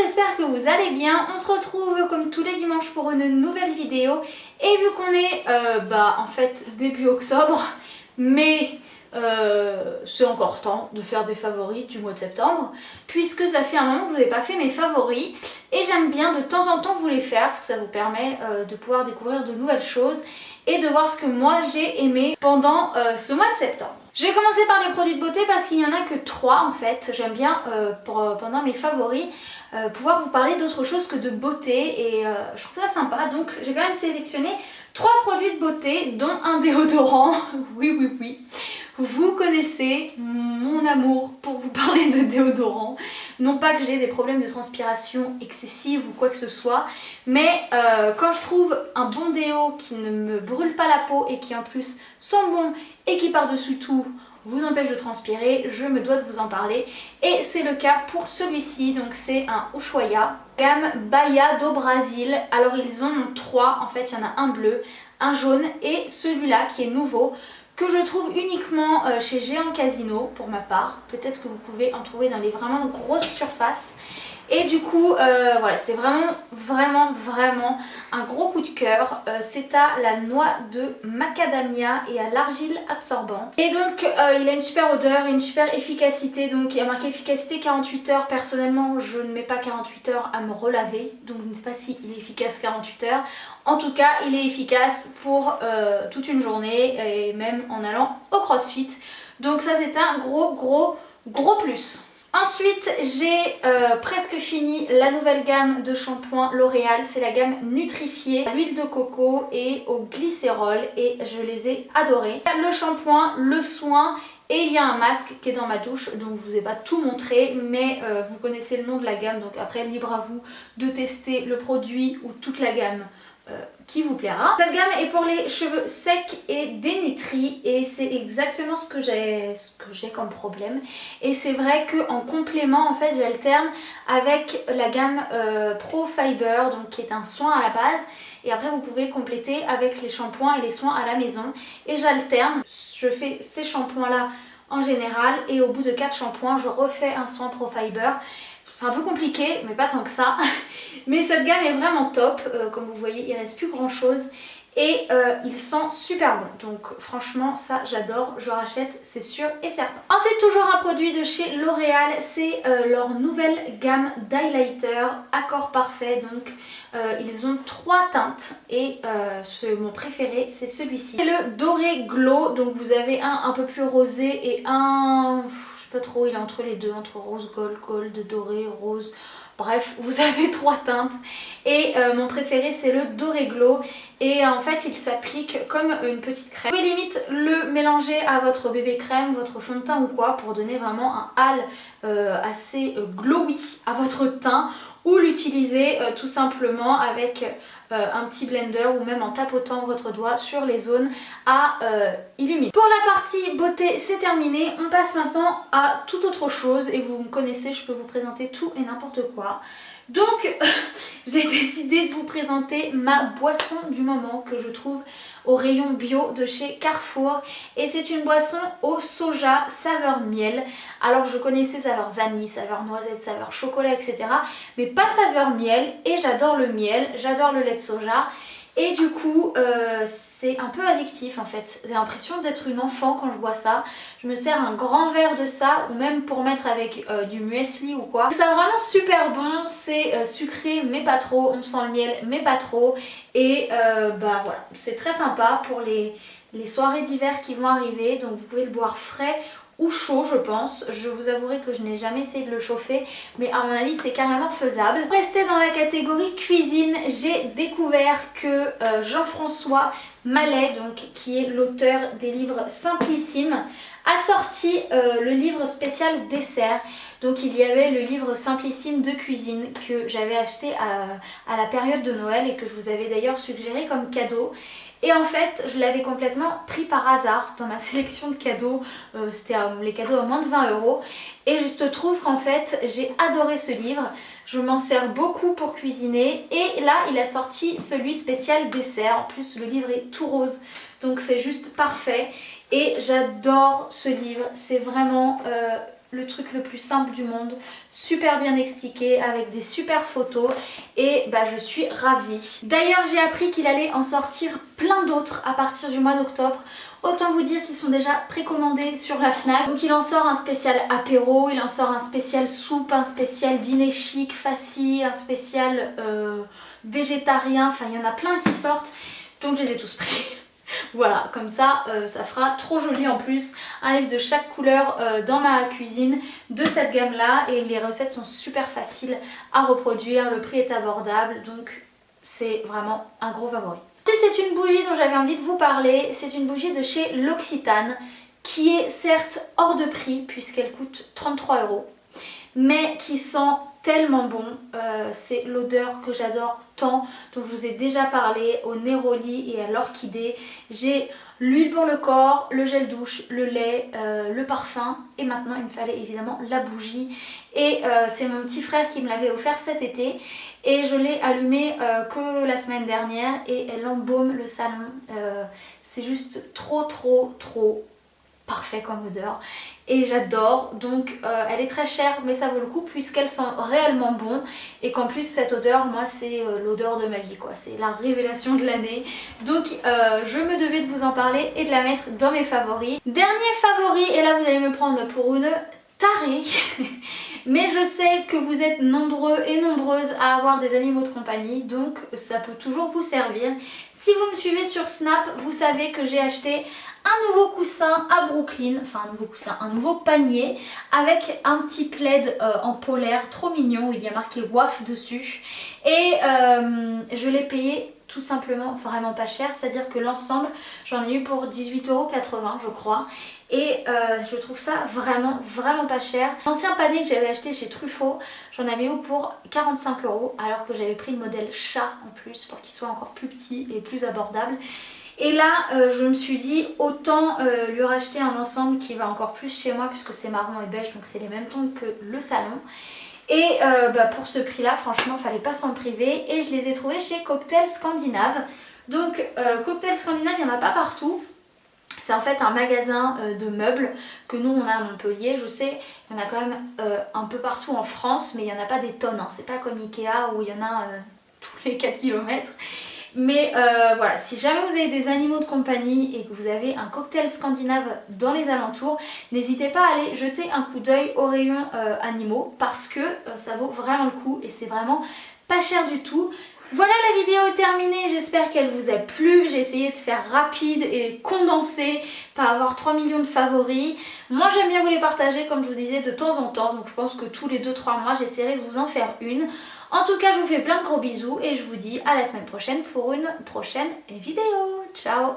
j'espère que vous allez bien. On se retrouve comme tous les dimanches pour une nouvelle vidéo. Et vu qu'on est en fait début octobre, mais c'est encore temps de faire des favoris du mois de septembre, puisque ça fait un moment que je vous ai pas fait mes favoris et j'aime bien de temps en temps vous les faire parce que ça vous permet de pouvoir découvrir de nouvelles choses et de voir ce que moi j'ai aimé pendant ce mois de septembre. Je vais commencer par les produits de beauté parce qu'il n'y en a que 3 en fait. J'aime bien pendant mes favoris pouvoir vous parler d'autre chose que de beauté et je trouve ça sympa. Donc j'ai quand même sélectionné 3 produits de beauté dont un déodorant. Oui. Vous connaissez mon amour pour vous parler de déodorant. Non pas que j'ai des problèmes de transpiration excessive ou quoi que ce soit, mais quand je trouve un bon déo qui ne me brûle pas la peau et qui en plus sent bon et qui par-dessus tout vous empêche de transpirer, je me dois de vous en parler. Et c'est le cas pour celui-ci, donc c'est un Ushuaia, gamme Bahia do Brasil. Alors ils en ont 3, en fait il y en a un bleu, un jaune et celui-là qui est nouveau, que je trouve uniquement chez Géant Casino pour ma part. Peut-être que vous pouvez en trouver dans les vraiment grosses surfaces. Et du coup, voilà, c'est vraiment un gros coup de cœur. C'est à la noix de macadamia et à l'argile absorbante. Et donc, il a une super odeur et une super efficacité. Donc, il y a marqué efficacité 48 heures. Personnellement, je ne mets pas 48 heures à me relaver. Donc, je ne sais pas s'il est efficace 48 heures. En tout cas, il est efficace pour toute une journée et même en allant au CrossFit. Donc, ça, c'est un gros plus. Ensuite, j'ai presque fini la nouvelle gamme de shampoing L'Oréal. C'est la gamme Nutrifié, à l'huile de coco et au glycérol et je les ai adorés. Le shampoing, le soin et il y a un masque qui est dans ma douche, donc je vous ai pas tout montré, mais vous connaissez le nom de la gamme, donc après libre à vous de tester le produit ou toute la gamme qui vous plaira. Cette gamme est pour les cheveux secs et dénutris et c'est exactement ce que j'ai comme problème. Et c'est vrai qu'en complément en fait j'alterne avec la gamme Pro Fiber, donc qui est un soin à la base. Et après vous pouvez compléter avec les shampoings et les soins à la maison. Et j'alterne, je fais ces shampoings là en général et au bout de 4 shampoings je refais un soin Pro Fiber. C'est un peu compliqué, mais pas tant que ça. Mais cette gamme est vraiment top. Comme vous voyez, il reste plus grand chose. Et il sent super bon. Donc franchement, ça j'adore. Je rachète, c'est sûr et certain. Ensuite, toujours un produit de chez L'Oréal. C'est leur nouvelle gamme d'highlighter Accord Parfait. Donc ils ont 3 teintes. Et mon préféré, c'est celui-ci. C'est le Doré Glow. Donc vous avez un peu plus rosé et un... pas trop, il est entre les deux, entre rose gold, doré, rose, bref vous avez 3 teintes et mon préféré c'est le Doré Glow et en fait il s'applique comme une petite crème. Vous pouvez limite le mélanger à votre bébé crème, votre fond de teint ou quoi pour donner vraiment un halo assez glowy à votre teint ou l'utiliser tout simplement avec un petit blender ou même en tapotant votre doigt sur les zones à illuminer. Pour la partie beauté c'est terminé, on passe maintenant à toute autre chose et vous me connaissez, je peux vous présenter tout et n'importe quoi. Donc j'ai décidé de vous présenter ma boisson du moment que je trouve au rayon bio de chez Carrefour et c'est une boisson au soja saveur miel. Alors je connaissais saveur vanille, saveur noisette, saveur chocolat etc. mais pas saveur miel et j'adore le miel, j'adore le lait de soja. Et du coup c'est un peu addictif en fait, j'ai l'impression d'être une enfant quand je bois ça. Je me sers un grand verre de ça ou même pour mettre avec du muesli ou quoi. C'est vraiment super bon, c'est sucré mais pas trop, on sent le miel mais pas trop. Et voilà, c'est très sympa pour les soirées d'hiver qui vont arriver, donc vous pouvez le boire frais ou chaud je pense. Je vous avouerai que je n'ai jamais essayé de le chauffer mais à mon avis c'est carrément faisable. Pour rester dans la catégorie cuisine, j'ai découvert que Jean-François Mallet, donc, qui est l'auteur des livres Simplissime, a sorti le livre spécial dessert. Donc il y avait le livre Simplissime de cuisine que j'avais acheté à la période de Noël et que je vous avais d'ailleurs suggéré comme cadeau. Et en fait, je l'avais complètement pris par hasard dans ma sélection de cadeaux. C'était les cadeaux à moins de 20 €. Et je te trouve qu'en fait, j'ai adoré ce livre. Je m'en sers beaucoup pour cuisiner. Et là, il a sorti celui spécial dessert. En plus, le livre est tout rose. Donc c'est juste parfait. Et j'adore ce livre. C'est vraiment le truc le plus simple du monde, super bien expliqué avec des super photos et bah je suis ravie. D'ailleurs j'ai appris qu'il allait en sortir plein d'autres à partir du mois d'octobre. Autant vous dire qu'ils sont déjà précommandés sur la Fnac. Donc il en sort un spécial apéro, il en sort un spécial soupe, un spécial dîner chic, facile, un spécial végétarien, enfin il y en a plein qui sortent. Donc je les ai tous pris. Voilà, comme ça, ça fera trop joli en plus. Un livre de chaque couleur dans ma cuisine de cette gamme là. Et les recettes sont super faciles à reproduire, le prix est abordable. Donc c'est vraiment un gros favori. C'est une bougie dont j'avais envie de vous parler. C'est une bougie de chez L'Occitane qui est certes hors de prix puisqu'elle coûte 33 €. Mais qui sent tellement bon, c'est l'odeur que j'adore tant, dont je vous ai déjà parlé, au néroli et à l'orchidée. J'ai l'huile pour le corps, le gel douche, le lait, le parfum et maintenant il me fallait évidemment la bougie. Et c'est mon petit frère qui me l'avait offert cet été et je l'ai allumée que la semaine dernière et elle embaume le salon. C'est juste trop parfait comme odeur et j'adore. Donc elle est très chère mais ça vaut le coup puisqu'elle sent réellement bon et qu'en plus cette odeur, moi c'est l'odeur de ma vie quoi, c'est la révélation de l'année. Donc je me devais de vous en parler et de la mettre dans mes favoris. Dernier favori, et là vous allez me prendre pour une tarée mais je sais que vous êtes nombreux et nombreuses à avoir des animaux de compagnie, donc ça peut toujours vous servir. Si vous me suivez sur Snap, vous savez que j'ai acheté un nouveau coussin à Brooklyn, enfin un nouveau coussin, un nouveau panier avec un petit plaid en polaire trop mignon où il y a marqué WAF dessus et je l'ai payé tout simplement vraiment pas cher, c'est-à-dire que l'ensemble j'en ai eu pour 18,80 € je crois et je trouve ça vraiment pas cher. L'ancien panier que j'avais acheté chez Truffaut, j'en avais eu pour 45 € alors que j'avais pris le modèle chat en plus pour qu'il soit encore plus petit et plus abordable. Et là je me suis dit autant lui racheter un ensemble qui va encore plus chez moi puisque c'est marron et beige donc c'est les mêmes tons que le salon. Et pour ce prix là franchement fallait pas s'en priver et je les ai trouvés chez Cocktail Scandinave. Donc Cocktail Scandinave il n'y en a pas partout. C'est en fait un magasin de meubles que nous on a à Montpellier. Je sais il y en a quand même un peu partout en France mais il n'y en a pas des tonnes hein. C'est pas comme Ikea où il y en a tous les 4 km. Mais voilà, si jamais vous avez des animaux de compagnie et que vous avez un cocktail scandinave dans les alentours, n'hésitez pas à aller jeter un coup d'œil au rayon animaux parce que ça vaut vraiment le coup et c'est vraiment pas cher du tout. Voilà, la vidéo est terminée, j'espère qu'elle vous a plu. J'ai essayé de faire rapide et condensé, pas avoir 3 millions de favoris. Moi j'aime bien vous les partager comme je vous disais de temps en temps, donc je pense que tous les 2-3 mois j'essaierai de vous en faire une. En tout cas je vous fais plein de gros bisous et je vous dis à la semaine prochaine pour une prochaine vidéo. Ciao!